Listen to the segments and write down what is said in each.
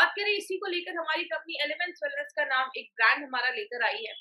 बात करें इसी को लेकर हमारी कंपनी एलिमेंट्स वेलनेस का नाम एक ब्रांड हमारा लेकर आई है।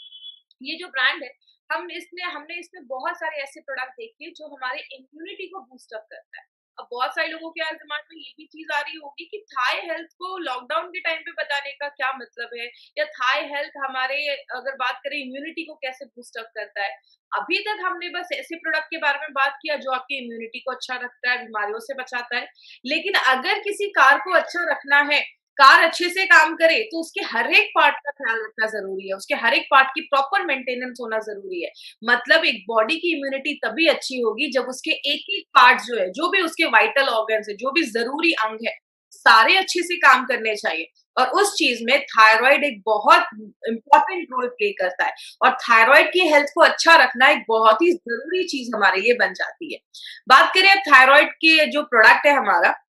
ये जो ब्रांड है हमने इसमें बहुत सारे ऐसे प्रोडक्ट देखे जो हमारे इम्यूनिटी को बूस्ट अप करता है। अब बहुत सारे लोगों के यार दिमाग में ये भी चीज आ रही होगी कि थाई हेल्थ को लॉकडाउन के टाइम पे बताने का क्या मतलब है, या थाई हेल्थ हमारे अगर बात करें इम्यूनिटी को कैसे बूस्ट अप करता है। अभी तक हमने बस ऐसे प्रोडक्ट के बारे में बात किया जो आपकी इम्यूनिटी को अच्छा रखता है, बीमारियों से बचाता है। लेकिन अगर किसी कार को अच्छा रखना है, कार अच्छे से काम करे, तो उसके हर एक पार्ट का ख्याल रखना ज़रूरी है, उसके हर एक पार्ट की प्रॉपर मेंटेनेंस होना ज़रूरी है। मतलब एक बॉडी की इम्यूनिटी तभी अच्छी होगी जब उसके एक-एक पार्ट जो है, जो भी उसके वाइटल ऑर्गन्स है, जो भी ज़रूरी अंग है, सारे अच्छे से काम करने चाहिए। और उस चीज़ में थायरॉइड एक बहुत इम्पोर्टेंट रोल प्ले करता है, और थायरॉइड की हेल्थ को अच्छा रखना एक बहुत ही ज़रूरी चीज़ हमारे लिए बन जाती है। बात करें अब थायरॉइड के जो प्रोडक्ट है हमारा,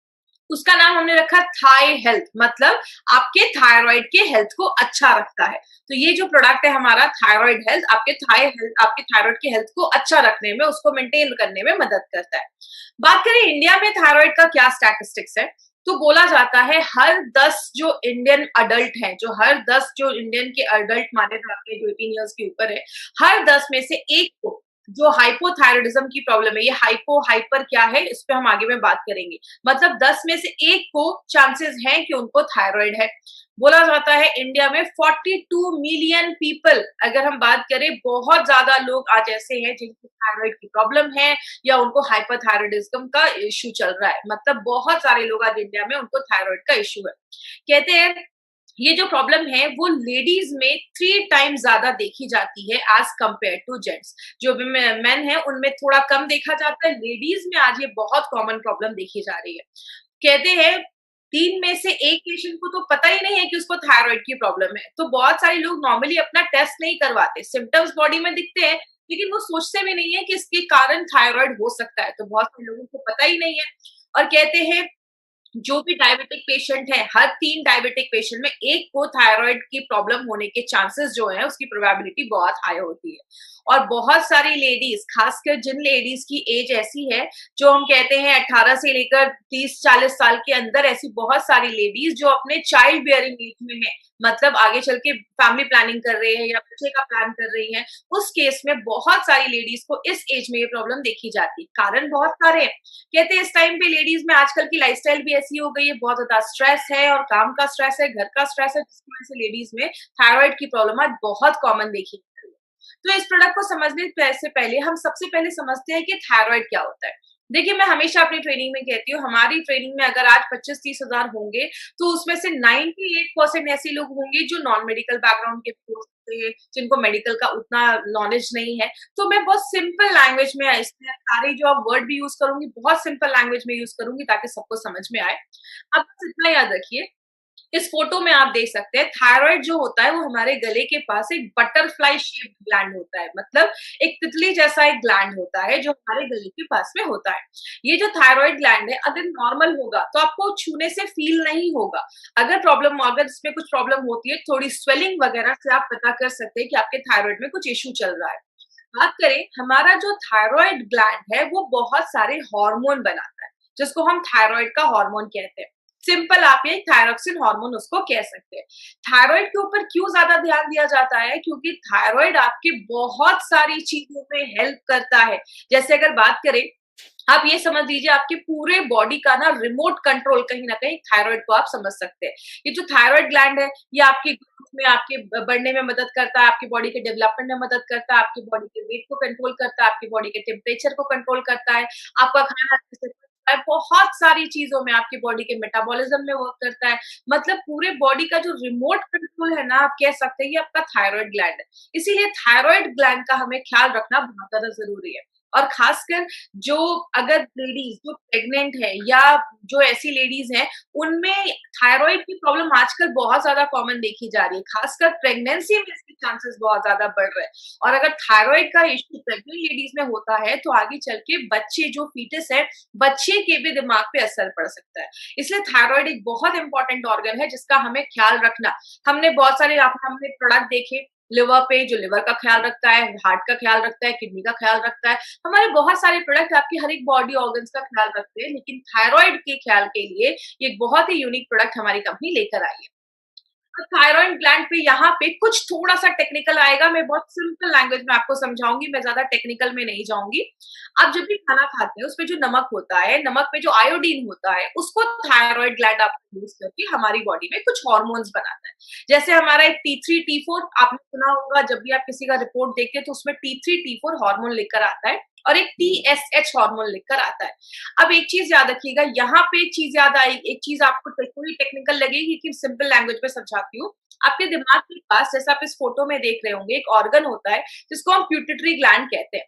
उसका नाम हमने रखा थाई हेल्थ, मतलब आपके थायराइड के हेल्थ को अच्छा रखता है। तो ये जो प्रोडक्ट है हमारा थायराइड हेल्थ, आपके थायराइड के हेल्थ को अच्छा रखने में, उसको मेंटेन करने में मदद करता है। बात करें इंडिया में थायराइड का क्या स्टैटिस्टिक्स है, तो बोला जाता है हर 10 जो इंडियन अडल्ट हैं, जो हर 10 जो इंडियन के अडल्ट माने जाते हैं जो 18 इयर्स के ऊपर है, हर 10 में से एक को जो हाइपोथायराइडिज्म की प्रॉब्लम है, ये हाइपर क्या है इस पे हम आगे में बात करेंगे। मतलब 10 में से एक को चांसेस हैं कि उनको थायराइड है। बोला जाता है इंडिया में 42 मिलियन पीपल, अगर हम बात करें, बहुत ज्यादा लोग आज ऐसे हैं जिनको थायराइड की प्रॉब्लम है या उनको हाइपरथायराइडिज्म का इश्यू चल रहा है। मतलब बहुत सारे लोग आज इंडिया में उनको थायराइड का इश्यू है। कहते हैं ये जो प्रॉब्लम है वो लेडीज में 3 टाइम्स ज्यादा देखी जाती है एज कंपेयर टू जेंट्स। जो मेन है उनमें थोड़ा कम देखा जाता है, लेडीज में आज ये बहुत कॉमन प्रॉब्लम देखी जा रही है। कहते हैं 3 में से 1 पेशेंट को तो पता ही नहीं है कि उसको थायराइड की प्रॉब्लम है। तो बहुत सारे लोग नॉर्मली अपना टेस्ट नहीं करवाते, सिम्टम्स बॉडी में दिखते हैं लेकिन वो सोचते भी नहीं है कि इसके कारण थायराइड हो सकता है। तो बहुत सारे लोगों को पता ही नहीं है। और कहते हैं जो भी डायबिटिक पेशेंट है, हर 3 डायबिटिक पेशेंट में 1 को थायराइड की प्रॉब्लम होने के चांसेस जो है उसकी प्रोबेबिलिटी बहुत हाई होती है। और बहुत सारी लेडीज, खासकर जिन लेडीज की एज ऐसी है जो हम कहते हैं 18 से लेकर 30-40 साल के अंदर, ऐसी बहुत सारी लेडीज जो अपने चाइल्ड बियरिंग एज में है, मतलब आगे चल के फैमिली प्लानिंग कर रहे हैं या बच्चे का प्लान कर रही हैं, उस केस में बहुत सारी लेडीज को इस एज में ये प्रॉब्लम देखी जाती है। कारण बहुत सारे हैं। कहते हैं इस टाइम पे लेडीज में आजकल की लाइफस्टाइल भी ऐसी हो गई है, बहुत ज्यादा स्ट्रेस है, और काम का स्ट्रेस है, घर का स्ट्रेस है, जिसकी वजह से लेडीज में थायराइड की प्रॉब्लम आज बहुत कॉमन देखी जा रही है। तो इस प्रोडक्ट को समझने से पहले हम सबसे पहले समझते हैं कि थायराइड क्या होता है। देखिए, मैं हमेशा अपनी ट्रेनिंग में कहती हूँ, हमारी ट्रेनिंग में अगर आज 25-30 हजार होंगे तो उसमें से 98% ऐसे लोग होंगे जो नॉन मेडिकल बैकग्राउंड के हो सकते हैं, जिनको मेडिकल का उतना नॉलेज नहीं है। तो मैं बहुत सिंपल लैंग्वेज में इसमें सारे जो आप वर्ड भी यूज करूंगी, बहुत सिंपल लैंग्वेज में यूज करूंगी ताकि सबको समझ में आए। अब बस इतना याद रखिए, इस फोटो में आप देख सकते हैं थायराइड जो होता है वो हमारे गले के पास एक बटरफ्लाई शेप्ड ग्लैंड होता है, मतलब एक तितली जैसा एक ग्लैंड होता है जो हमारे गले के पास में होता है। ये जो थायराइड ग्लैंड है अगर नॉर्मल होगा तो आपको छूने से फील नहीं होगा। अगर इसमें कुछ प्रॉब्लम होती है, थोड़ी स्वेलिंग वगैरह से आप पता कर सकते हैं कि आपके थायराइड में कुछ इश्यू चल रहा है। बात करें, हमारा जो थायराइड ग्लैंड है वो बहुत सारे हार्मोन बनाता है, जिसको हम थायराइड का हार्मोन कहते हैं। सिंपल आप ये थायरोक्सिन हार्मोन उसको कह सकते हैं। थायराइड के ऊपर क्यों ज्यादा ध्यान दिया जाता है? क्योंकि थायराइड आपके बहुत सारी चीजों में हेल्प करता है। जैसे अगर बात करें, आप ये समझ लीजिए आपके पूरे बॉडी का ना रिमोट कंट्रोल कहीं ना कहीं थायराइड को आप समझ सकते हैं। ये जो थायराइड ग्लैंड है ये आपके ग्रोथ में, आपके बढ़ने में मदद करता है, आपकी बॉडी के डेवलपमेंट में मदद करता है, आपकी बॉडी के वेट को कंट्रोल करता है, आपकी बॉडी के टेम्परेचर को कंट्रोल करता है, आपका खाना अच्छे से पचता है, बहुत सारी चीजों में आपकी बॉडी के मेटाबॉलिज्म में वर्क करता है। मतलब पूरे बॉडी का जो रिमोट कंट्रोल है ना, आप कह सकते हैं ये आपका थायराइड ग्लैंड है। इसीलिए थायराइड ग्लैंड का हमें ख्याल रखना बहुत ज्यादा जरूरी है। और खासकर जो अगर लेडीज जो प्रेग्नेंट है या जो ऐसी लेडीज हैं, उनमें थायराइड की प्रॉब्लम आजकल बहुत ज्यादा कॉमन देखी जा रही है। खासकर प्रेगनेंसी में इसके चांसेस बहुत ज्यादा बढ़ रहे हैं। और अगर थायराइड का इश्यू प्रेग्नेंट लेडीज में होता है तो आगे चल के बच्चे, जो फीटस है, बच्चे के भी दिमाग पे असर पड़ सकता है। इसलिए थायराइड एक बहुत इंपॉर्टेंट ऑर्गन है जिसका हमें ख्याल रखना। हमने बहुत सारे हमने प्रोडक्ट देखे, लिवर पे जो लिवर का ख्याल रखता है, हार्ट का ख्याल रखता है, किडनी का ख्याल रखता है। हमारे बहुत सारे प्रोडक्ट आपके हर एक बॉडी ऑर्गन्स का ख्याल रखते हैं, लेकिन थायराइड के ख्याल के लिए ये एक बहुत ही यूनिक प्रोडक्ट हमारी कंपनी लेकर आई है। तो थायराइड ग्लैंड पे यहाँ पे कुछ थोड़ा-सा टेक्निकल आएगा, मैं बहुत सिंपल लैंग्वेज में आपको समझाऊँगी, मैं ज़्यादा टेक्निकल में नहीं जाऊँगी। आप जब भी खाना खाते हैं, उसपे जो नमक होता है, नमक में जो आयोडीन होता है, उसको थायराइड ग्लैंड आपका यूज़ करके हमारी बॉडी में कुछ हार्मोन्स बनाता है। जैसे हमारा एक T3, T4 आपने सुना होगा, जब भी आप किसी का रिपोर्ट देखते हैं, तो उसमें T3, T4 हार्मोन लिखकर आता है और एक TSH हार्मोन लिखकर आता है। अब एक चीज़ याद रखिएगा, यहाँ पे एक चीज़ याद आई, एक चीज़ आपको थोड़ी टेक्निकल लगेगी लेकिन सिंपल लैंग्वेज में समझाती हूँ। आपके दिमाग के पास, जैसा आप इस फोटो में देख रहे होंगे, एक ऑर्गन होता है जिसको हम प्यूटिटरी ग्लैंड कहते हैं।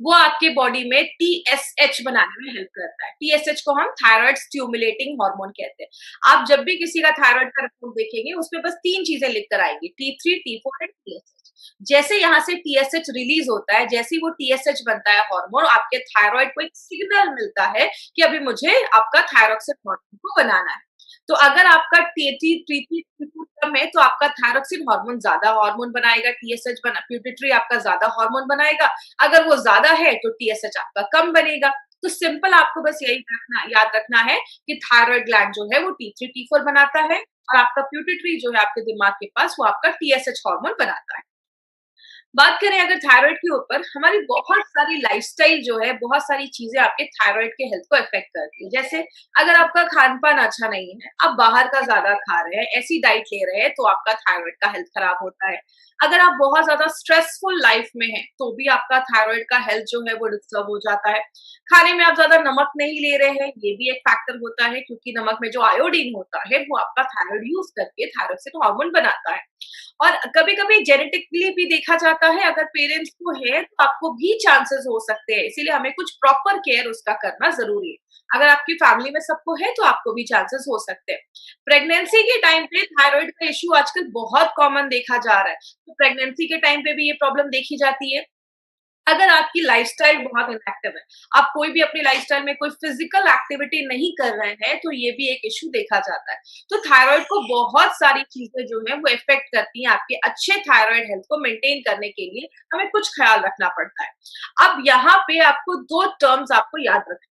वो आपके बॉडी में TSH बनाने में हेल्प करता है। TSH को हम थायराइड स्टिमुलेटिंग हार्मोन कहते हैं। आप जब भी किसी का थायराइड का रिपोर्ट देखेंगे, उसमें बस 3 चीज़ें लिख कर आएँगी, T3, T4 एंड TSH। जैसे यहाँ से TSH रिलीज़ होता है, जैसे ही वो TSH बनता है हार्मोन, आपके थायराइड को एक सिग्नल मिलता है कि अभी मुझे आपका थायरॉक्सिन हार्मोन को बनाना है। तो अगर आपका T3 कम है, तो आपका थायरॉक्सिन हार्मोन ज़्यादा हार्मोन बनाएगा, TSH बना प्यूटिटरी आपका ज़्यादा हार्मोन बनाएगा। अगर वो ज़्यादा है, तो TSH आपका कम बनेगा। तो सिंपल आपको बस यही याद रखना है कि थायराइड ग्लैंड जो है वो T3, T4 बनाता है और आपका प्यूटिटरी जो है आपके दिमाग के पास, वो आपका TSH हार्मोन बनाता है। बात करें अगर थायराइड के ऊपर, हमारी बहुत सारी लाइफस्टाइल जो है, बहुत सारी चीजें आपके थायराइड के हेल्थ को इफेक्ट करती है। जैसे अगर आपका खान-पान अच्छा नहीं है, आप बाहर का ज़्यादा खा रहे हैं, ऐसी डाइट ले रहे हैं, तो आपका थायराइड का हेल्थ खराब होता है। अगर आप बहुत ज़्यादा स्ट्रेसफुल लाइफ में हैं, तो भी आपका थायराइड का हेल्थ जो है वो डिस्टर्ब हो जाता है। खाने में आप ज़्यादा नमक नहीं ले रहे हैं, ये भी एक फैक्टर होता है, क्योंकि नमक में जो आयोडीन होता है, वो आपका थायराइड यूज़ करके थायरॉक्सिन हार्मोन बनाता है। और कभी-कभी जेनेटिकली भी देखा जाता है, अगर पेरेंट्स को है तो आपको भी चांसेस हो सकते हैं, इसीलिए हमें कुछ प्रॉपर केयर उसका करना ज़रूरी है। अगर आपकी फैमिली में सबको है तो आपको भी चांसेस हो सकते हैं। प्रेगनेंसी के टाइम पे थायराइड का इश्यू आजकल बहुत कॉमन देखा जा रहा है, तो प्रेगनेंसी के टाइम पे भी ये प्रॉब्लम देखी जाती है। अगर आपकी लाइफस्टाइल बहुत इनएक्टिव है, आप कोई भी अपनी लाइफस्टाइल में कोई फिजिकल एक्टिविटी नहीं कर रहे हैं, तो ये भी एक इश्यू देखा जाता है। तो थायराइड को बहुत सारी चीजें जो है वो इफेक्ट करती हैं, आपके अच्छे थायराइड हेल्थ को मेंटेन करने के लिए हमें कुछ ख्याल रखना पड़ता है। अब यहाँ पे आपको 2 टर्म्स आपको याद रखने,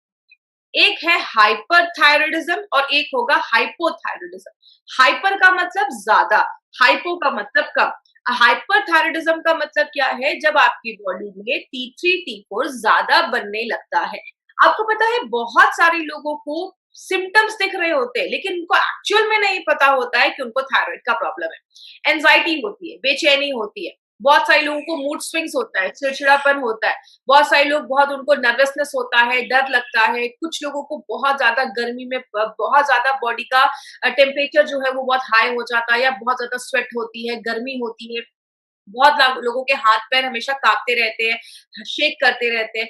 एक है हाइपरथायराइडिज्म और एक होगा हाइपोथायराइडिज्म। हाइपर का मतलब ज्यादा, हाइपो का मतलब कम। हाइपरथायराइडिज्म का मतलब क्या है, जब आपकी बॉडी में T3 T4 ज्यादा बनने लगता है। आपको पता है बहुत सारे लोगों को सिम्टम्स दिख रहे होते हैं, लेकिन उनको एक्चुअल में नहीं पता होता है कि उनको थायराइड का प्रॉब्लम है। एंजाइटी होती है, बेचैनी होती है, बहुत सारे लोगों को मूड स्विंग्स होता है, चिड़चिड़ापन होता है, बहुत सारे लोग, बहुत उनको नर्वसनेस होता है, डर लगता है, कुछ लोगों को बहुत ज्यादा गर्मी में बहुत ज्यादा बॉडी का टेम्परेचर जो है वो बहुत हाई हो जाता है, या बहुत ज्यादा स्वेट होती है, गर्मी होती है। बहुत लोगों के हाथ पैर हमेशा कांपते रहते हैं, शेक करते रहते हैं।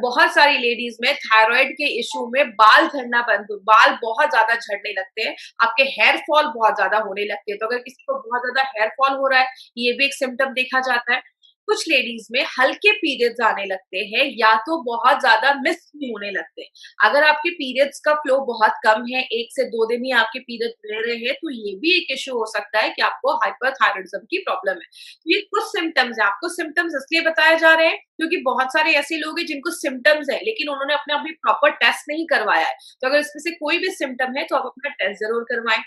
बहुत सारी लेडीज में थायराइड के इश्यू में बाल झड़ना बंद, बाल बहुत ज्यादा झड़ने लगते हैं, आपके हेयर फॉल बहुत ज्यादा होने लगते हैं। तो अगर किसी को बहुत ज्यादा हेयर फॉल हो रहा है, ये भी एक सिम्टम देखा जाता है। कुछ लेडीज में हल्के पीरियड्स आने लगते हैं, या तो बहुत ज्यादा मिस भी होने लगते हैं। अगर आपके पीरियड्स का फ्लो बहुत कम है, 1 से 2 दिन ही आपके पीरियड्स रह रहे हैं, तो ये भी एक इश्यू हो सकता है कि आपको हाइपरथायराइडिज्म की प्रॉब्लम है। तो ये कुछ सिम्टम्स है, आपको सिम्टम्स इसलिए बताए जा रहे हैं क्योंकि बहुत सारे ऐसे लोग हैं जिनको सिम्टम्स है, लेकिन उन्होंने अपने अभी प्रॉपर टेस्ट नहीं करवाया है। तो अगर इसमें से कोई भी सिम्टम है, तो आप अपना टेस्ट जरूर करवाएं।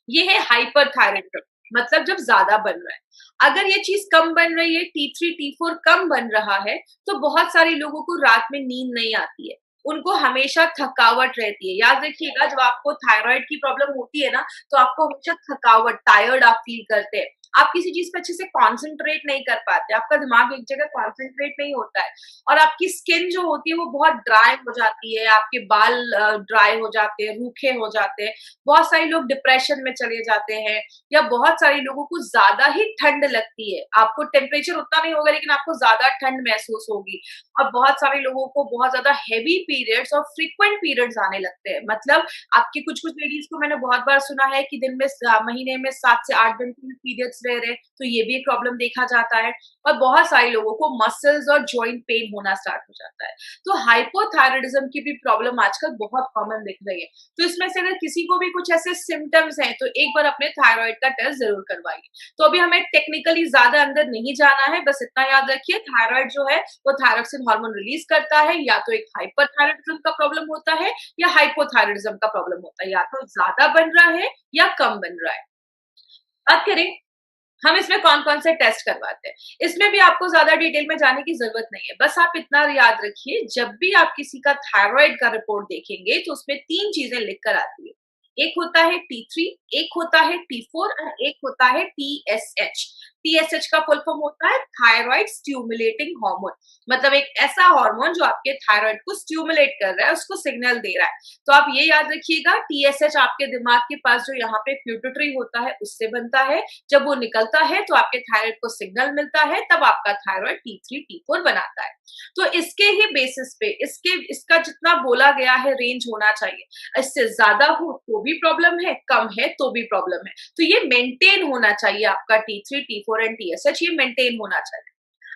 ये है हाइपरथायराइडिज्म, मतलब जब ज्यादा बन रहा है। अगर ये चीज कम बन रही है, T3 T4 कम बन रहा है, तो बहुत सारे लोगों को रात में नींद नहीं आती है, उनको हमेशा थकावट रहती है। याद रखिएगा, जब आपको थायराइड की प्रॉब्लम होती है ना, तो आपको हमेशा थकावट, टायर्ड आप फील करते हैं, आप किसी चीज पे अच्छे से कॉन्सेंट्रेट नहीं कर पाते, आपका दिमाग एक जगह कॉन्सेंट्रेट नहीं होता है, और आपकी स्किन जो होती है वो बहुत ड्राई हो जाती है, आपके बाल ड्राई हो जाते हैं, रूखे हो जाते हैं। बहुत सारे लोग डिप्रेशन में चले जाते हैं, या बहुत सारे लोगों को ज्यादा ही ठंड लगती है, आपको टेम्परेचर उतना नहीं होगा लेकिन आपको ज्यादा ठंड महसूस होगी। और बहुत सारे लोगों को बहुत ज्यादा हेवी पीरियड्स और फ्रीक्वेंट पीरियड्स आने लगते हैं, मतलब आपकी कुछ कुछ लेडीज को मैंने बहुत बार सुना है कि दिन में महीने में 7 से 8 दिन की पीरियड्स रह रहे हैं तो ये भी एक प्रॉब्लम देखा जाता है। और बहुत सारे लोगों को मसल्स और जॉइंट पेन होना स्टार्ट हो जाता है। तो हाइपोथायराइडिज्म की भी प्रॉब्लम आजकल बहुत कॉमन दिख रही है। तो इसमें से अगर किसी को भी कुछ ऐसे सिम्टम्स हैं तो एक बार अपने थायराइड का टेस्ट जरूर करवाइए। तो अभी हमें टेक्निकली ज्यादा अंदर नहीं जाना है, बस इतना याद रखिए थायराइड जो है वो थायरोक्सिन हार्मोन रिलीज करता है। या तो एक हाइपरथायराइडिज्म का प्रॉब्लम होता है या हाइपोथायराइडिज्म का प्रॉब्लम होता है, या तो ज्यादा बन रहा है या कम बन रहा है। बात करें हम इसमें कौन-कौन से टेस्ट करवाते हैं। इसमें भी आपको ज़्यादा डिटेल में जाने की ज़रूरत नहीं है। बस आप इतना याद रखिए, जब भी आप किसी का थायरॉइड का रिपोर्ट देखेंगे तो उसमें 3 चीज़ें लिख कर आती है। एक होता है T3, एक होता है T4 और एक होता है TSH। TSH का फुल फॉर्म होता है थायरॉइड स्टिमुलेटिंग हार्मोन। मतलब एक ऐसा हार्मोन जो आपके थायरॉइड को स्टिमुलेट कर रहा है, उसको सिग्नल दे रहा है। तो आप ये याद रखिएगा, TSH आपके दिमाग के पास जो यहाँ पे पिट्यूटरी होता है उससे बनता है। जब वो निकलता है तो आपके थायराइड को सिग्नल मिलता है, तब आपका थायराइड T3 T4 बनाता है। तो इसके ही बेसिस पे इसका जितना बोला गया है रेंज होना चाहिए। इससे ज्यादा हो तो भी प्रॉब्लम है, कम है तो भी प्रॉब्लम है। तो ये मेंटेन होना चाहिए, आपका T3 T4 एंड TSH ये मेंटेन होना चाहिए।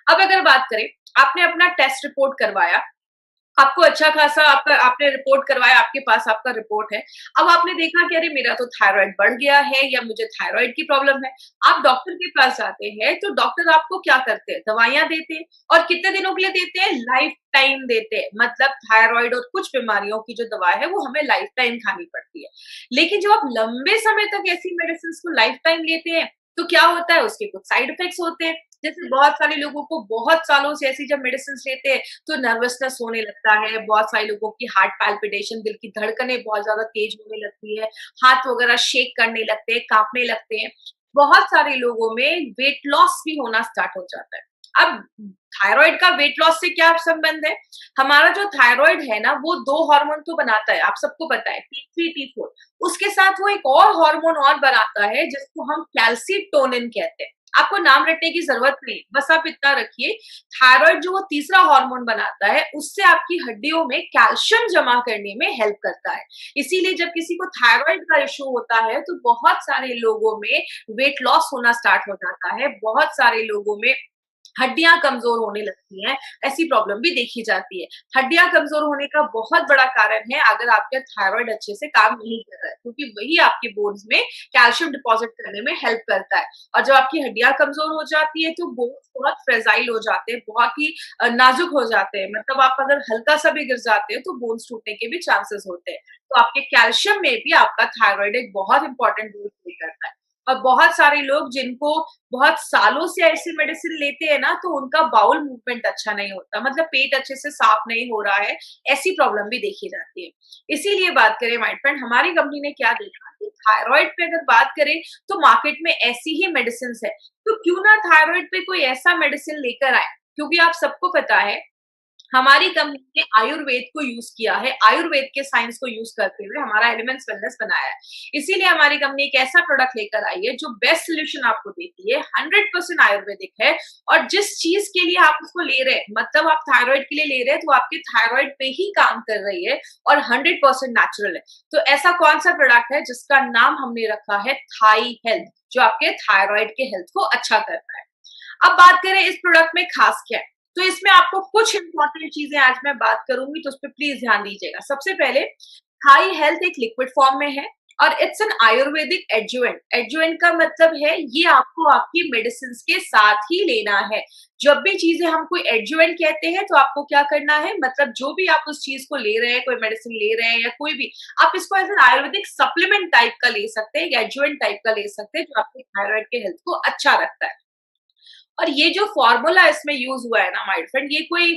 अब अगर बात करें, आपने अपना टेस्ट रिपोर्ट करवाया, आपको अच्छा खासा आपने रिपोर्ट करवाया, आपके पास आपका रिपोर्ट है। अब आपने देखा कि अरे मेरा तो थायराइड बढ़ गया है या मुझे थायराइड की प्रॉब्लम है। आप डॉक्टर के पास जाते हैं तो डॉक्टर आपको क्या करते हैं, दवाइयां देते हैं। और कितने दिनों के लिए देते हैं, लाइफ टाइम देते हैं। मतलब थायराइड और कुछ बीमारियों की जो दवा है वो हमें लाइफ टाइम खानी पड़ती है। लेकिन जब आप लंबे समय तक ऐसी मेडिसिन को लाइफ टाइम लेते हैं तो क्या होता है, उसके कुछ साइड इफेक्ट्स होते हैं। जैसे बहुत सारे लोगों को बहुत सालों से ऐसी जब मेडिसिन लेते हैं तो नर्वसनेस होने लगता है। बहुत सारे लोगों की हार्ट पैल्पिटेशन, दिल की धड़कनें बहुत ज्यादा तेज होने लगती है। हाथ वगैरह शेक करने लगते हैं, कांपने लगते हैं। बहुत सारे लोगों में वेट लॉस भी होना स्टार्ट हो जाता है। अब थायराइड का वेट लॉस से क्या संबंध है? हमारा जो थायराइड है ना वो 2 हार्मोन तो बनाता है, आप सबको पता है, T3 T4। उसके साथ वो एक और हार्मोन और बनाता है जिसको हम कैल्सीटोनिन कहते हैं। आपको नाम रटने की जरूरत नहीं, बस आप इतना रखिए, थायराइड जो वो तीसरा हार्मोन बनाता है उससे आपकी हड्डियों में कैल्शियम जमा करने में हेल्प करता है। इसीलिए जब किसी को थायराइड का इश्यू होता है तो बहुत सारे लोगों में वेट लॉस होना स्टार्ट हो जाता है। बहुत सारे लोगों में हड्डियां कमजोर होने लगती हैं, ऐसी प्रॉब्लम भी देखी जाती है। हड्डियां कमजोर होने का बहुत बड़ा कारण है अगर आपका थायराइड अच्छे से काम नहीं कर रहा है, क्योंकि वही आपके बोन्स में कैल्शियम डिपॉजिट करने में हेल्प करता है। और जब आपकी हड्डियां कमजोर हो जाती है तो बोन्स बहुत फ्रेजाइल हो जाते हैं, बहुत ही नाजुक हो जाते हैं। मतलब आप अगर हल्का सा भी गिर जाते हैं तो बोन्स टूटने के भी चांसेस होते हैं। तो आपके कैल्शियम में भी आपका थायराइड एक बहुत इंपॉर्टेंट रोल प्ले करता है। और बहुत सारे लोग जिनको बहुत सालों से ऐसी मेडिसिन लेते हैं ना तो उनका बाउल मूवमेंट अच्छा नहीं होता, मतलब पेट अच्छे से साफ नहीं हो रहा है, ऐसी प्रॉब्लम भी देखी जाती है। इसीलिए बात करें माय फ्रेंड, हमारी कंपनी ने क्या देखा कि थायराइड पे अगर बात करें तो मार्केट में ऐसी ही मेडिसिन है, तो क्यों ना थायराइड पे कोई ऐसा मेडिसिन लेकर आए। क्योंकि आप सबको पता है हमारी कंपनी ने आयुर्वेद को यूज किया है, आयुर्वेद के साइंस को यूज करते हुए हमारा एलिमेंट्स वेलनेस बनाया है। इसीलिए हमारी कंपनी एक ऐसा प्रोडक्ट लेकर आई है जो बेस्ट सोल्यूशन आपको देती है, 100% आयुर्वेदिक है। और जिस चीज के लिए आप उसको ले रहे हैं, मतलब आप थायराइड के लिए ले रहे हैं तो आपके थायराइड पे ही काम कर रही है और 100% नेचुरल है। तो ऐसा कौन सा प्रोडक्ट है जिसका नाम हमने रखा है थाई हेल्थ, जो आपके थायराइड के हेल्थ को अच्छा करता है। अब बात करें इस प्रोडक्ट में खास क्या है, तो इसमें आपको कुछ इंपॉर्टेंट चीजें आज मैं बात करूंगी, तो उस पर प्लीज ध्यान दीजिएगा। सबसे पहले, थाई हेल्थ एक लिक्विड फॉर्म में है और it's an Ayurvedic adjuvant. Adjuvant का मतलब है ये आपको आपकी मेडिसिन के साथ ही लेना है। जब भी चीजें हम कोई एडजुवेंट कहते हैं तो आपको क्या करना है, मतलब जो भी आप उस चीज को ले रहे हैं, कोई मेडिसिन ले रहे हैं या कोई भी, आप इसको as an ayurvedic supplement type का ले सकते हैं, एडजुवेंट टाइप का ले सकते हैं, जो आपके थायराइड के हेल्थ को अच्छा रखता है। और ये जो फॉर्मूला इसमें यूज हुआ है ना माय फ्रेंड, ये कोई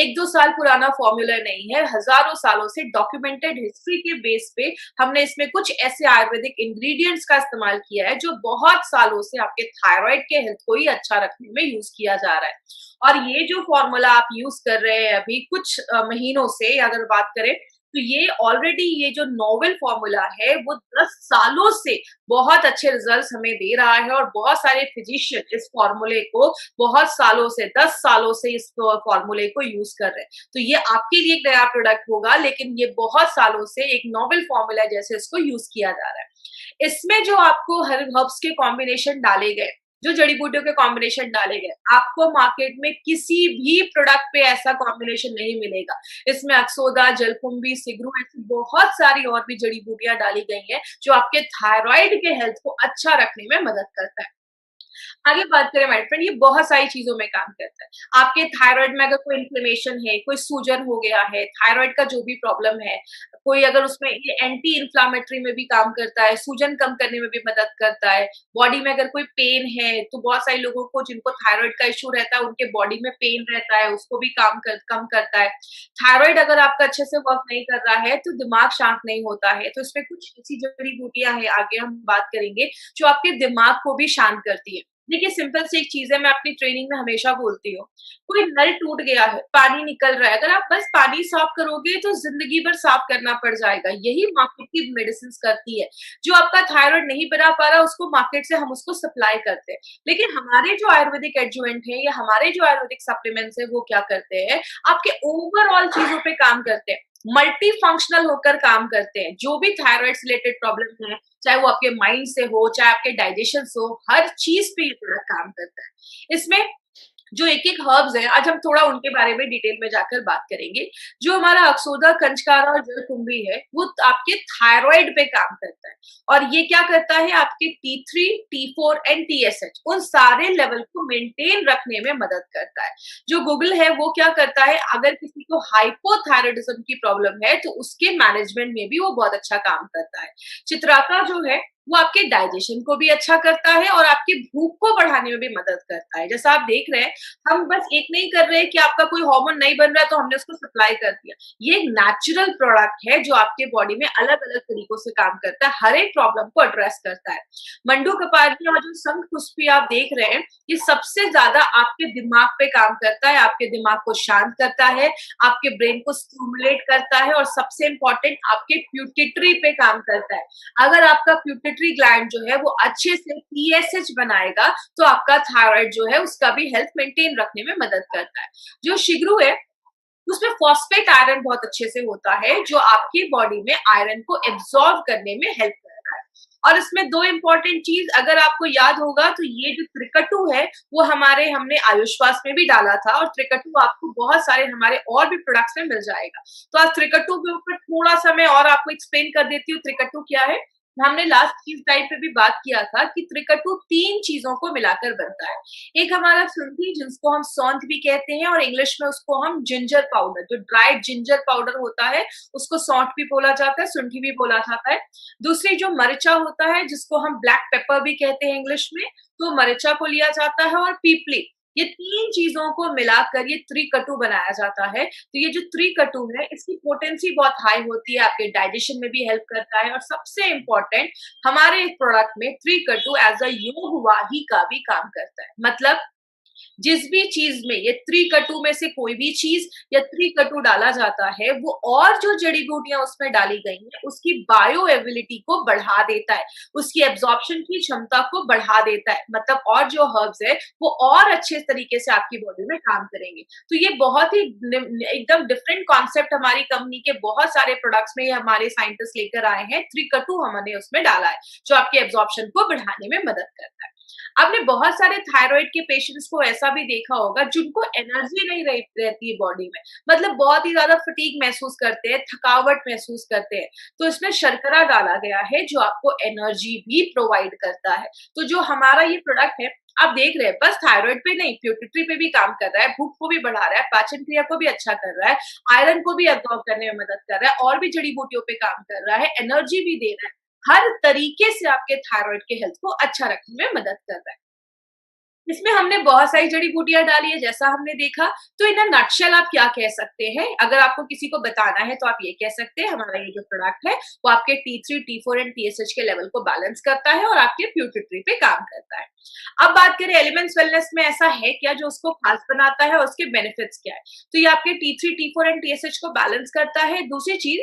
1-2 साल पुराना फॉर्मूला नहीं है, हजारों सालों से डॉक्यूमेंटेड हिस्ट्री के बेस पे हमने इसमें कुछ ऐसे आयुर्वेदिक इंग्रेडिएंट्स का इस्तेमाल किया है जो बहुत सालों से आपके थायराइड के हेल्थ को ही अच्छा रखने में यूज किया जा रहा है। और ये जो फॉर्मूला आप यूज कर रहे हैं अभी कुछ महीनों से, अगर बात करें तो ये ऑलरेडी ये जो नोवेल फॉर्मूला है वो 10 सालों से बहुत अच्छे रिजल्ट्स हमें दे रहा है। और बहुत सारे फिजिशियन इस फॉर्मूले को बहुत सालों से, 10 सालों से इस फॉर्मूले को यूज कर रहे हैं। तो ये आपके लिए एक नया प्रोडक्ट होगा, लेकिन ये बहुत सालों से एक नोवेल फॉर्मूला जैसे इसको यूज किया जा रहा है। इसमें जो आपको हर हर्ब्स के कॉम्बिनेशन डाले गए, जो जड़ी बूटियों के कॉम्बिनेशन डाले गए, आपको मार्केट में किसी भी प्रोडक्ट पे ऐसा कॉम्बिनेशन नहीं मिलेगा। इसमें अक्सोदा, जलकुंभी, सिगरू ऐसी बहुत सारी और भी जड़ी बूटियां डाली गई हैं जो आपके थायराइड के हेल्थ को अच्छा रखने में मदद करता है। आगे बात करें माय फ्रेंड, ये बहुत सारी चीजों में काम करता है। आपके थायराइड में अगर कोई इन्फ्लेमेशन है, कोई सूजन हो गया है, थायराइड का जो भी प्रॉब्लम है, कोई अगर उसमें ये एंटी इन्फ्लामेटरी में भी काम करता है, सूजन कम करने में भी मदद करता है। बॉडी में अगर कोई पेन है, तो बहुत सारे लोगों को जिनको थायराइड का इश्यू रहता है, उनके बॉडी में पेन रहता है, उसको भी कम करता है। थायराइड अगर आपका अच्छे से वर्क नहीं कर रहा है, तो दिमाग शांत नहीं होता है। तो इसमें कुछ ऐसी जड़ी बूटियां हैं, आगे हम बात करेंगे, जो आपके दिमाग को भी शांत करती है। देखिए सिंपल सी एक चीज़ है, मैं अपनी ट्रेनिंग में हमेशा बोलती हूँ, कोई नल टूट गया है, पानी निकल रहा है, अगर आप बस पानी साफ करोगे तो ज़िंदगी भर साफ करना पड़ जाएगा। यही मार्केट की मेडिसिन्स करती है। जो आपका थायराइड नहीं बना पा रहा, उसको मार्केट से हम उसको सप्लाई करते हैं। लेकिन हमारे जो आयुर्वेदिक एडजुवेंट हैं या हमारे जो आयुर्वेदिक सप्लीमेंट्स हैं, वो क्या करते हैं, आपके ओवरऑल चीज़ों पे काम करते हैं। मल्टी फंक्शनल होकर काम करते हैं। जो भी थायराइड से रिलेटेड प्रॉब्लम है, चाहे वो आपके माइंड से हो, चाहे आपके डाइजेशन से हो, हर चीज पे ये प्रोडक्ट काम करता है। इसमें जो एक-एक हर्ब्स हैं, आज हम थोड़ा उनके बारे में डिटेल में जाकर बात करेंगे। जो हमारा अक्सोदा, कंचकारा और जलकुंभी है, वो आपके थायराइड पे काम करता है और ये क्या करता है, आपके T3, T4 एंड TSH उन सारे लेवल को मेंटेन रखने में मदद करता है। जो गूगल है, वो क्या करता है, अगर किसी को हाइपोथायराइडिज्म की प्रॉब्लम है, तो उसके मैनेजमेंट में भी वो बहुत अच्छा काम करता है। चित्राका जो है, वो आपके डाइजेशन को भी अच्छा करता है और आपकी भूख को बढ़ाने में भी मदद करता है। जैसा आप देख रहे हैं, हम बस एक नहीं कर रहे कि आपका कोई हार्मोन नहीं बन रहा है तो हमने उसको सप्लाई कर दिया। ये एक नेचुरल प्रोडक्ट है जो आपके बॉडी में अलग-अलग तरीकों से काम करता है, हर एक प्रॉब्लम को एड्रेस करता है। मंडू कपाली और जो शंख पुष्पी आप देख रहे हैं, ये सबसे ज्यादा आपके दिमाग पे काम करता है, आपके दिमाग को शांत करता है, आपके ब्रेन को स्टिमुलेट करता है और सबसे इंपॉर्टेंट आपके प्यूटिटरी पे काम करता है। अगर आपका प्यूटिटरी ग्लैंड जो है वो अच्छे से TSH बनाएगा, तो आपका थायराइड जो है उसका भी हेल्थ मेंटेन रखने में मदद करता है। जो शिगरू है, उसमें फॉस्फेट आयरन बहुत अच्छे से होता है, जो आपकी बॉडी में आयरन को एब्सॉर्ब करने में हेल्प करता है। और इसमें दो इंपॉर्टेंट चीज अगर आपको याद होगा, तो ये जो त्रिकटु है, वो हमने आयुष्वास में भी डाला था और त्रिकटु आपको बहुत सारे हमारे और भी प्रोडक्ट्स में मिल जाएगा। तो आज त्रिकटु के ऊपर थोड़ा सा मैं और आपको एक्सप्लेन कर देती हूँ, त्रिकटु क्या है। हमने लास्ट चीज टाइम पे भी बात किया था कि त्रिकटु 3 चीजों को मिलाकर बनता है। एक हमारा शुंठी, जिसको हम सौंठ भी कहते हैं और इंग्लिश में उसको हम जिंजर पाउडर, जो ड्राइड जिंजर पाउडर होता है, उसको सौंठ भी बोला जाता है, शुंठी भी बोला जाता है। दूसरी जो मरिचा होता है, जिसको हम ब्लैक पेपर भी कहते हैं इंग्लिश में, तो मरिचा को लिया जाता है और पीपली। ये 3 चीजों को मिलाकर ये त्रिकटु बनाया जाता है। तो ये जो त्रिकटु है, इसकी पोटेंसी बहुत हाई होती है, आपके डाइजेशन में भी हेल्प करता है और सबसे इम्पोर्टेंट, हमारे इस प्रोडक्ट में त्रिकटु एज अ योग वाही का भी काम करता है। मतलब जिस भी चीज में ये त्रिकटु में से कोई भी चीज या त्रिकटु डाला जाता है, वो और जो जड़ी बूटियां उसमें डाली गई हैं, उसकी बायो एबिलिटी को बढ़ा देता है, उसकी एब्जॉर्प्शन की क्षमता को बढ़ा देता है। मतलब और जो हर्ब्स है, वो और अच्छे तरीके से आपकी बॉडी में काम करेंगे। तो ये बहुत ही एकदम डिफरेंट कॉन्सेप्ट, हमारी कंपनी के बहुत सारे प्रोडक्ट्स में हमारे साइंटिस्ट लेकर आए हैं। त्रिकटु हमने उसमें डाला है, जो आपके एब्जॉर्प्शन को बढ़ाने में मदद करता है। आपने बहुत सारे थायराइड के पेशेंट्स को ऐसा भी देखा होगा, जिनको एनर्जी नहीं रहती है बॉडी में, मतलब बहुत ही ज्यादा फटीग महसूस करते हैं, थकावट महसूस करते हैं। तो इसमें शर्करा डाला गया है, जो आपको एनर्जी भी प्रोवाइड करता है। तो जो हमारा ये प्रोडक्ट है, आप देख रहे हैं, बस थायराइड पे नहीं, प्यूटिटरी पे भी काम कर रहा है, भूख को भी बढ़ा रहा है, पाचन क्रिया को भी अच्छा कर रहा है, आयरन को भी एब्जॉर्ब करने में मदद कर रहा है और भी जड़ी बूटियों पे काम कर रहा है, एनर्जी भी दे रहा है। हर तरीके से आपके थायराइड के हेल्थ को अच्छा रखने में मदद कर रहा है। इसमें हमने बहुत सारी जड़ी बूटियां डाली है, जैसा हमने देखा। तो इन अ नटशेल आप क्या कह सकते हैं, अगर आपको किसी को बताना है तो आप ये कह सकते हैं, हमारा ये जो प्रोडक्ट है वो आपके T3, T4 एंड TSH के लेवल को बैलेंस करता है और आपके प्यूटिटरी पे काम करता है। अब बात करें एलिमेंट्स वेलनेस में ऐसा है क्या जो उसको खास बनाता है और उसके बेनिफिट्स क्या है। तो ये आपके T3, T4 एंड TSH को बैलेंस करता है। दूसरी चीज,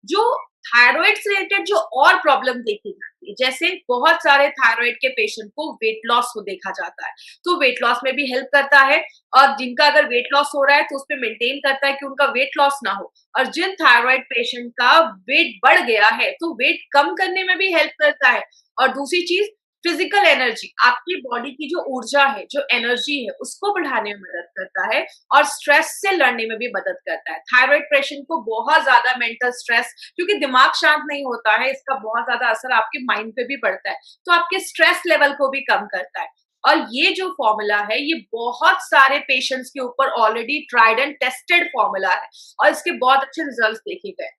जो थायराइड से रिलेटेड जो और प्रॉब्लम देखी जाती है, जैसे बहुत सारे थायराइड के पेशेंट को वेट लॉस को देखा जाता है, तो वेट लॉस में भी हेल्प करता है। और जिनका अगर वेट लॉस हो रहा है तो उसपे मेंटेन करता है कि उनका वेट लॉस ना हो। और जिन थायराइड पेशेंट का वेट बढ़ गया है तो वेट कम करने में भी हेल्प करता है। और दूसरी चीज, फिजिकल एनर्जी, आपकी बॉडी की जो ऊर्जा है, जो एनर्जी है, उसको बढ़ाने में मदद करता है। और स्ट्रेस से लड़ने में भी मदद करता है। थायराइड पेशेंट को बहुत ज्यादा मेंटल स्ट्रेस, क्योंकि दिमाग शांत नहीं होता है, इसका बहुत ज्यादा असर आपके माइंड पे भी पड़ता है, तो आपके स्ट्रेस लेवल को भी कम करता है। और ये जो फॉर्मूला है, ये बहुत सारे पेशेंट्स के ऊपर already tried and tested formula है और इसके बहुत अच्छे रिजल्ट देखे गए।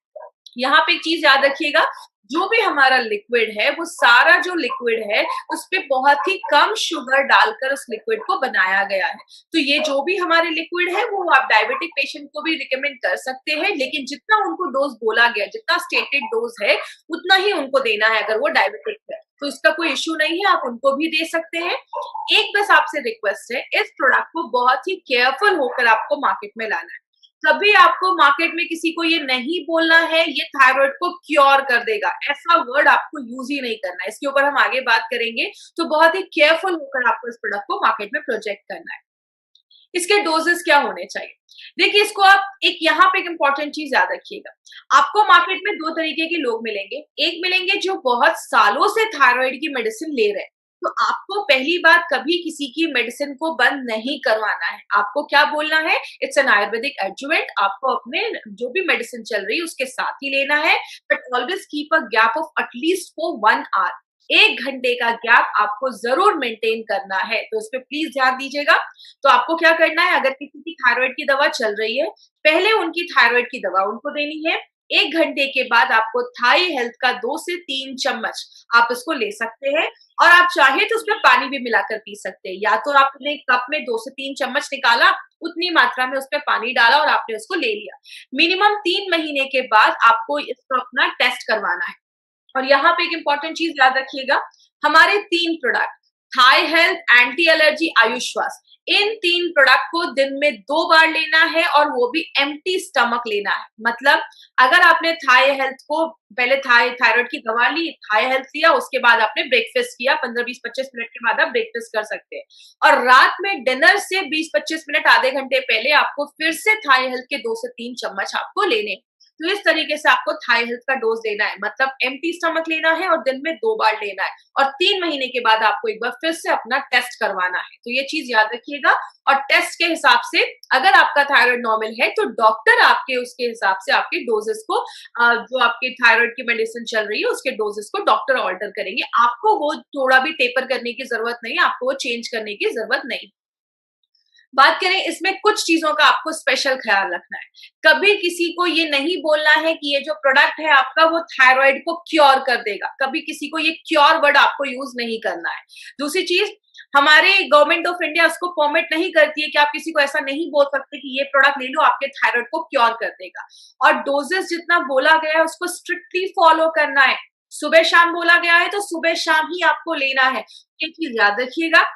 यहाँ पे एक चीज याद रखिएगा, जो भी हमारा लिक्विड है, वो सारा जो लिक्विड है उस पे बहुत ही कम शुगर डालकर उस लिक्विड को बनाया गया है। तो ये जो भी हमारे लिक्विड है वो आप डायबिटिक पेशेंट को भी रिकमेंड कर सकते हैं, लेकिन जितना उनको डोज बोला गया, जितना स्टेटेड डोज है, उतना ही उनको देना है। अगर वो डायबिटिक है तो इसका कोई इश्यू नहीं है, आप उनको भी दे सकते हैं। एक बस आपसे रिक्वेस्ट है, इस प्रोडक्ट को बहुत ही केयरफुल होकर आपको मार्केट में लाना है। कभी आपको मार्केट में किसी को ये नहीं बोलना है ये थायराइड को क्योर कर देगा, ऐसा वर्ड आपको यूज ही नहीं करना है। इसके ऊपर हम आगे बात करेंगे, तो बहुत ही केयरफुल होकर आपको इस प्रोडक्ट को मार्केट में प्रोजेक्ट करना है। इसके डोजेस क्या होने चाहिए? देखिए, इसको आप एक यहाँ पे एक इंपॉर्टेंट चीज याद रखिएगा, आपको मार्केट में दो तरीके के लोग मिलेंगे। एक मिलेंगे जो बहुत सालों से थायराइड की मेडिसिन ले रहे हैं, तो आपको पहली बात, कभी किसी की मेडिसिन को बंद नहीं करवाना है। आपको क्या बोलना है, इट्स एन आयुर्वेदिक एडजुवेंट, आपको अपने जो भी मेडिसिन चल रही है उसके साथ ही लेना है, but always keep a gap of at least for 1 hour. 1 घंटे का गैप आपको जरूर मेंटेन करना है, तो इस पे प्लीज ध्यान दीजिएगा। तो आपको क्या करना है, अगर किसी की थायराइड की दवा चल रही है, पहले उनकी थायराइड की दवा उनको देनी है। 1 घंटे के बाद आपको थाई हेल्थ का 2 से 3 चम्मच आप इसको ले सकते हैं। और आप चाहे तो उसमें पानी भी मिलाकर पी सकते हैं, या तो आपने कप में 2 से 3 चम्मच निकाला, उतनी मात्रा में उसमें पानी डाला और आपने उसको ले लिया। मिनिमम 3 महीने के बाद आपको इसको अपना टेस्ट करवाना है। और यहाँ पे एक इंपॉर्टेंट चीज याद रखिएगा, हमारे 3 product, Thai health, anti allergy, आयुश्वास, इन 3 प्रोडक्ट को दिन में 2 बार लेना है और वो भी एम्प्टी स्टमक लेना है। मतलब अगर आपने थाई हेल्थ को पहले थायराइड की दवा ली, थाई हेल्थ लिया, उसके बाद आपने ब्रेकफास्ट किया, 15-20-25 मिनट के बाद आप ब्रेकफास्ट कर सकते हैं। और रात में डिनर से 20-25 मिनट, आधे घंटे पहले आपको फिर से थाई हेल्थ के 2 से 3 चम्मच आपको लेने हैं। तो इस तरीके से आपको थाई हेल्थ का डोज लेना है, मतलब एम्प्टी स्टमक लेना है और दिन में 2 बार लेना है। और 3 महीने के बाद आपको एक बार फिर से अपना टेस्ट करवाना है। तो ये चीज याद रखिएगा। और टेस्ट के हिसाब से अगर आपका थायराइड नॉर्मल है तो डॉक्टर आपके उसके हिसाब से आपके डोजेस को, जो आपके थायराइड की मेडिसिन चल रही है उसके डोजेस को डॉक्टर ऑल्टर करेंगे। आपको वो थोड़ा भी टेपर करने की जरूरत नहीं है, आपको वो चेंज करने की जरूरत नहीं। बात करें, इसमें कुछ चीजों का आपको स्पेशल ख्याल रखना है। कभी किसी को ये नहीं बोलना है कि ये जो प्रोडक्ट है आपका वो थायराइड को क्योर कर देगा। कभी किसी को ये क्योर वर्ड आपको यूज नहीं करना है। दूसरी चीज, हमारे गवर्नमेंट ऑफ इंडिया उसको परमिट नहीं करती है कि आप किसी को ऐसा नहीं बोल सकते कि ये प्रोडक्ट ले लो आपके थायराइड को क्योर कर देगा। और डोजेस जितना बोला गया है उसको स्ट्रिक्टली फॉलो करना है। सुबह शाम बोला गया है तो सुबह शाम ही आपको लेना है, ये चीज याद रखिएगा।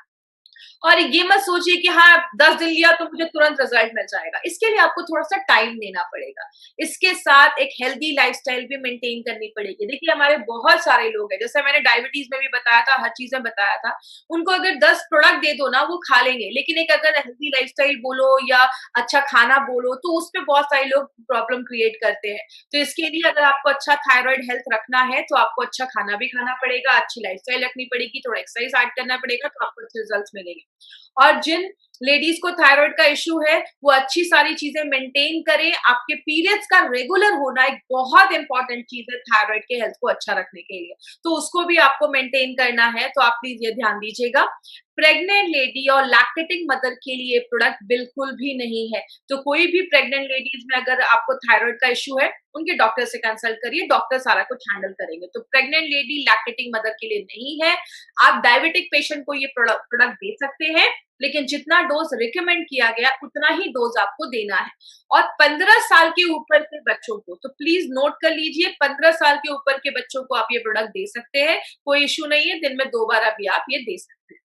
और ये मत सोचिए कि हाँ 10 दिन लिया तो मुझे तुरंत रिजल्ट मिल जाएगा, इसके लिए आपको थोड़ा सा टाइम देना पड़ेगा। इसके साथ एक हेल्दी लाइफस्टाइल भी मेंटेन करनी पड़ेगी। देखिए, हमारे बहुत सारे लोग हैं, जैसे मैंने डायबिटीज में भी बताया था, हर चीज में बताया था, उनको अगर 10 प्रोडक्ट दे दो ना वो खा लेंगे, लेकिन एक अगर हेल्दी लाइफस्टाइल बोलो या अच्छा खाना बोलो तो उसमें बहुत सारे लोग प्रॉब्लम क्रिएट करते हैं। तो इसके लिए अगर आपको अच्छा थायराइड हेल्थ रखना है तो आपको अच्छा खाना भी खाना पड़ेगा, अच्छी लाइफस्टाइल रखनी पड़ेगी, थोड़ा एक्सरसाइज ऐड करना पड़ेगा, तो आपको अच्छे रिजल्ट मिलेंगे। और जिन लेडीज को थायराइड का इश्यू है वो अच्छी सारी चीजें मेंटेन करें। आपके पीरियड्स का रेगुलर होना एक बहुत इंपॉर्टेंट चीज है थायराइड के हेल्थ को अच्छा रखने के लिए, तो उसको भी आपको मेंटेन करना है, तो आप प्लीज ये ध्यान दीजिएगा। प्रेग्नेंट लेडी और लैक्टेटिंग मदर के लिए प्रोडक्ट बिल्कुल भी नहीं है। तो कोई भी प्रेग्नेंट लेडीज में अगर आपको थायराइड का इश्यू है, उनके डॉक्टर से कंसल्ट करिए, डॉक्टर सारा कुछ हैंडल करेंगे। तो प्रेग्नेंट लेडी, लैक्टेटिंग मदर के लिए नहीं है। आप डायबिटिक पेशेंट को ये प्रोडक्ट दे सकते हैं, लेकिन जितना डोज रिकमेंड किया गया उतना ही डोज आपको देना है। और 15 साल के ऊपर के बच्चों को तो प्लीज नोट कर लीजिए, 15 साल के ऊपर के बच्चों को आप ये प्रोडक्ट दे सकते हैं, कोई इश्यू नहीं है, दिन में 2 बार भी आप ये दे सकते हैं।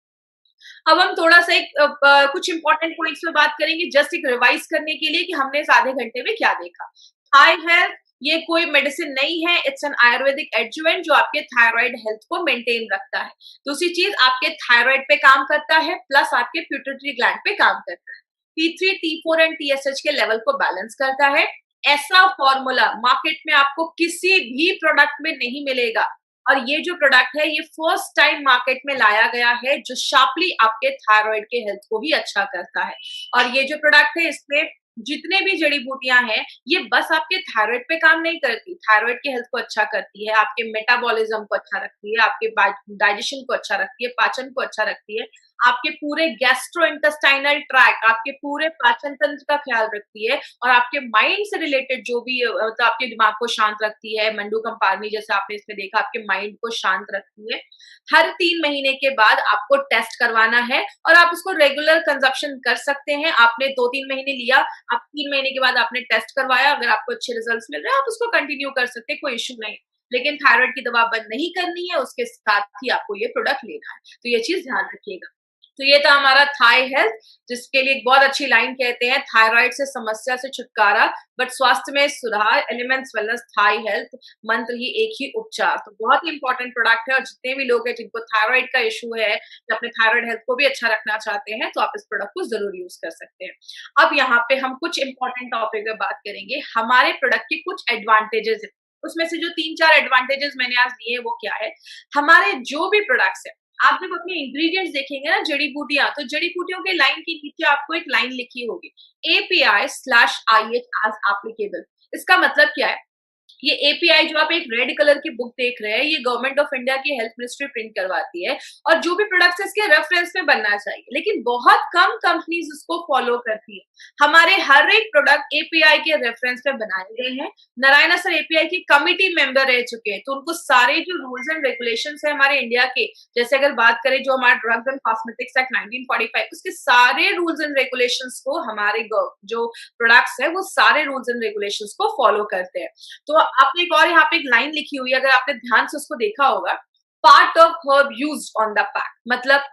अब हम थोड़ा सा कुछ इंपॉर्टेंट पॉइंट्स पे बात करेंगे, जस्ट एक रिवाइज करने के लिए कि हमने इस आधे घंटे में क्या देखा। थाई हेल्थ, ये कोई मेडिसिन नहीं है, इट्स एन आयुर्वेदिक एडजुवेंट जो आपके थायराइड हेल्थ को मेंटेन रखता है। दूसरी चीज आपके थायराइड पे काम करता है, प्लस आपके पिट्यूटरी ग्लैंड पे काम करता है। T3, T4 एंड TSH के लेवल को बैलेंस करता है। ऐसा फॉर्मूला मार्केट में आपको किसी भी प्रोडक्ट में नहीं मिलेगा। और ये जो प्रोडक्ट है ये फर्स्ट टाइम मार्केट में लाया गया है, जो शार्पली आपके थायराइड के हेल्थ को भी अच्छा करता है। और ये जो प्रोडक्ट है इसमें जितने भी जड़ी बूटियां हैं ये बस आपके थायराइड पे काम नहीं करती, थायराइड के हेल्थ को अच्छा करती है, आपके मेटाबॉलिज्म को अच्छा रखती है, आपके डाइजेशन को अच्छा रखती है, पाचन को अच्छा रखती है, आपके पूरे गैस्ट्रोइंटेस्टाइनल ट्रैक, आपके पूरे पाचन तंत्र का ख्याल रखती है, और आपके माइंड से रिलेटेड जो भी तो आपके दिमाग को शांत रखती है। मंडू कंपारनी जैसे आपने इसमें देखा, आपके माइंड को शांत रखती है। हर 3 महीने के बाद आपको टेस्ट करवाना है और आप उसको रेगुलर कंजप्शन कर सकते हैं। आपने 2-3 महीने लिया, आप 3 महीने के बाद आपने टेस्ट करवाया, अगर आपको अच्छे रिजल्ट्स मिल रहे हैं आप उसको कंटिन्यू कर सकते हैं, कोई इश्यू नहीं। लेकिन थायराइड की दवा बंद नहीं करनी है, उसके साथ ही आपको ये प्रोडक्ट लेना है। तो ये चीज ध्यान रखिएगा। तो ये था हमारा थाई हेल्थ, जिसके लिए एक बहुत अच्छी लाइन कहते हैं, थायराइड से समस्या से छुटकारा बट स्वास्थ्य में सुधार, एलिमेंट्स वेलनेस थाई हेल्थ, मंत्र ही एक ही उपचार। तो बहुत ही इंपॉर्टेंट प्रोडक्ट है, और जितने भी लोग हैं जिनको थायराइड का इशू है या अपने थायराइड हेल्थ को भी अच्छा रखना चाहते हैं तो आप इस प्रोडक्ट को जरूर यूज कर सकते हैं। अब यहाँ पे हम कुछ इंपॉर्टेंट टॉपिक पे बात करेंगे। हमारे प्रोडक्ट के कुछ एडवांटेजेस है, उसमें से जो 3-4 एडवांटेजेस मैंने आज दिए वो क्या है। हमारे जो भी प्रोडक्ट्स है, आप जब अपने इंग्रेडिएंट्स देखेंगे ना, जड़ी बूटियां, तो जड़ी बूटियों के लाइन के नीचे आपको एक लाइन लिखी होगी, API/IH एज एप्लीकेबल। इसका मतलब क्या है, ये एपीआई जो आप एक रेड कलर की बुक देख रहे हैं, ये गवर्नमेंट ऑफ इंडिया की हेल्थ मिनिस्ट्री प्रिंट करवाती है, और जो भी प्रोडक्ट्स इसके रेफरेंस में बनना चाहिए, लेकिन बहुत कम कंपनीज इसको फॉलो करती है। हमारे हर एक प्रोडक्ट एपीआई के रेफरेंस पे बनाए गए हैं। नारायणा सर एपीआई की कमिटी मेंबर रह चुके हैं, तो उनको सारे जो रूल्स एंड रेगुलेशंस है हमारे इंडिया के, जैसे अगर बात करें जो हमारा ड्रग्स एंड कॉस्मेटिक्स एक्ट 1945, उसके सारे रूल्स एंड रेगुलेशंस को हमारे जो प्रोडक्ट्स है वो सारे रूल्स एंड रेगुलेशंस को फॉलो करते हैं। तो आपने एक और यहाँ पे एक लाइन लिखी हुई है, अगर आपने ध्यान से उसको देखा होगा, part of herb used on the pack, मतलब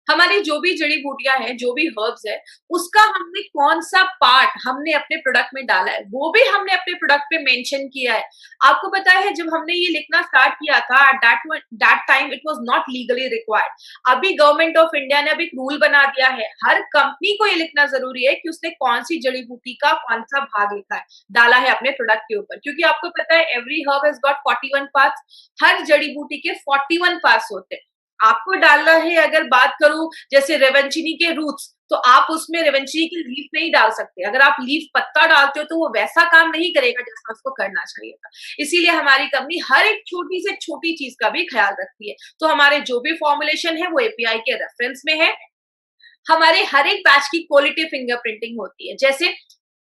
हमारी जो भी जड़ी बूटियां हैं, जो भी हर्ब्स है, उसका हमने कौन सा पार्ट हमने अपने प्रोडक्ट में डाला है वो भी हमने अपने प्रोडक्ट पे मेंशन किया है। आपको पता है जब हमने ये लिखना स्टार्ट किया था, at that time it was not legally required. अभी गवर्नमेंट ऑफ इंडिया ने अब एक रूल बना दिया है, हर कंपनी को ये लिखना जरूरी है कि उसने कौन सी जड़ी बूटी का कौन सा भाग लिखा है, डाला है अपने प्रोडक्ट के ऊपर, क्योंकि आपको पता है every herb has got 41 parts, हर जड़ी बूटी के 41 पार्ट्स होते हैं। आपको डालना है, अगर बात करूं जैसे रेवंचिनी के रूट्स, तो आप उसमें रेवंचिनी की लीफ नहीं डाल सकते। अगर आप लीफ पत्ता डालते हो तो वो वैसा काम नहीं करेगा जैसा उसको करना चाहिए था। इसीलिए हमारी कंपनी हर एक छोटी से छोटी चीज का भी ख्याल रखती है। तो हमारे जो भी फॉर्मुलेशन है वो एपीआई के रेफरेंस में है। हमारे हर एक बैच की क्वालिटी फिंगरप्रिंटिंग होती है। जैसे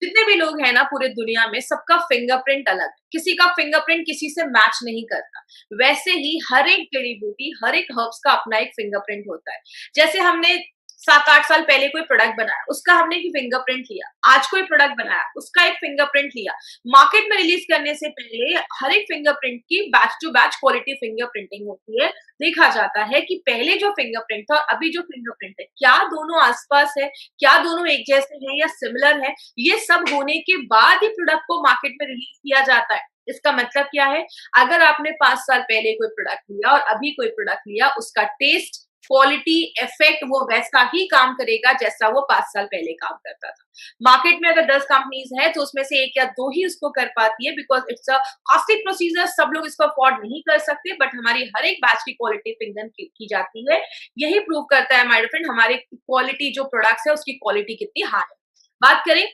जितने भी लोग हैं ना पूरे दुनिया में, सबका फिंगरप्रिंट अलग है, किसी का फिंगरप्रिंट किसी से मैच नहीं करता। वैसे ही हर एक जड़ी बूटी, हर एक हर्ब्स का अपना एक फिंगरप्रिंट होता है। जैसे हमने 7-8 साल पहले कोई प्रोडक्ट बनाया, उसका हमने एक फिंगरप्रिंट लिया, आज कोई प्रोडक्ट बनाया उसका एक फिंगरप्रिंट लिया। मार्केट में रिलीज करने से पहले हर एक फिंगरप्रिंट की batch to batch quality fingerprinting होती है। देखा जाता है कि पहले जो फिंगरप्रिंट था और अभी जो फिंगरप्रिंट है, क्या दोनों आसपास है, क्या दोनों एक जैसे हैं या सिमिलर है। ये सब होने के बाद ही प्रोडक्ट को मार्केट में रिलीज किया जाता है। इसका मतलब क्या है, अगर आपने 5 साल पहले कोई प्रोडक्ट लिया और अभी कोई प्रोडक्ट लिया, उसका टेस्ट, क्वालिटी, इफेक्ट वो वैसा ही काम करेगा जैसा वो 5 साल पहले काम करता था। मार्केट में अगर 10 कंपनीज है तो उसमें से 1 या 2 ही उसको कर पाती है, because it's a costly procedure, सब लोग इसको अफोर्ड नहीं कर सकते। बट हमारी हर एक बैच की क्वालिटी फिंगर की जाती है। यही प्रूव करता है माय फ्रेंड, हमारी क्वालिटी जो प्रोडक्ट्स है उसकी क्वालिटी कितनी हाई है। बात करें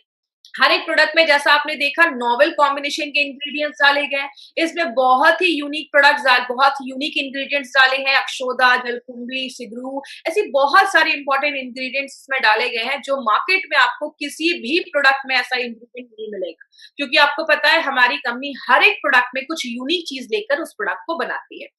हर एक प्रोडक्ट में, जैसा आपने देखा नोवेल कॉम्बिनेशन के इंग्रेडिएंट्स डाले गए, इसमें बहुत ही यूनिक प्रोडक्ट्स बहुत यूनिक इंग्रेडिएंट्स डाले हैं। अक्षोदा, जलकुंभी, सिगरू, ऐसी बहुत सारे इंपॉर्टेंट इंग्रेडिएंट्स इसमें डाले गए हैं जो मार्केट में आपको किसी भी प्रोडक्ट में ऐसा इंग्रेडिएंट नहीं मिलेगा। क्योंकि आपको पता है हमारी कंपनी हर एक प्रोडक्ट में कुछ यूनिक चीज लेकर उस प्रोडक्ट को बनाती है।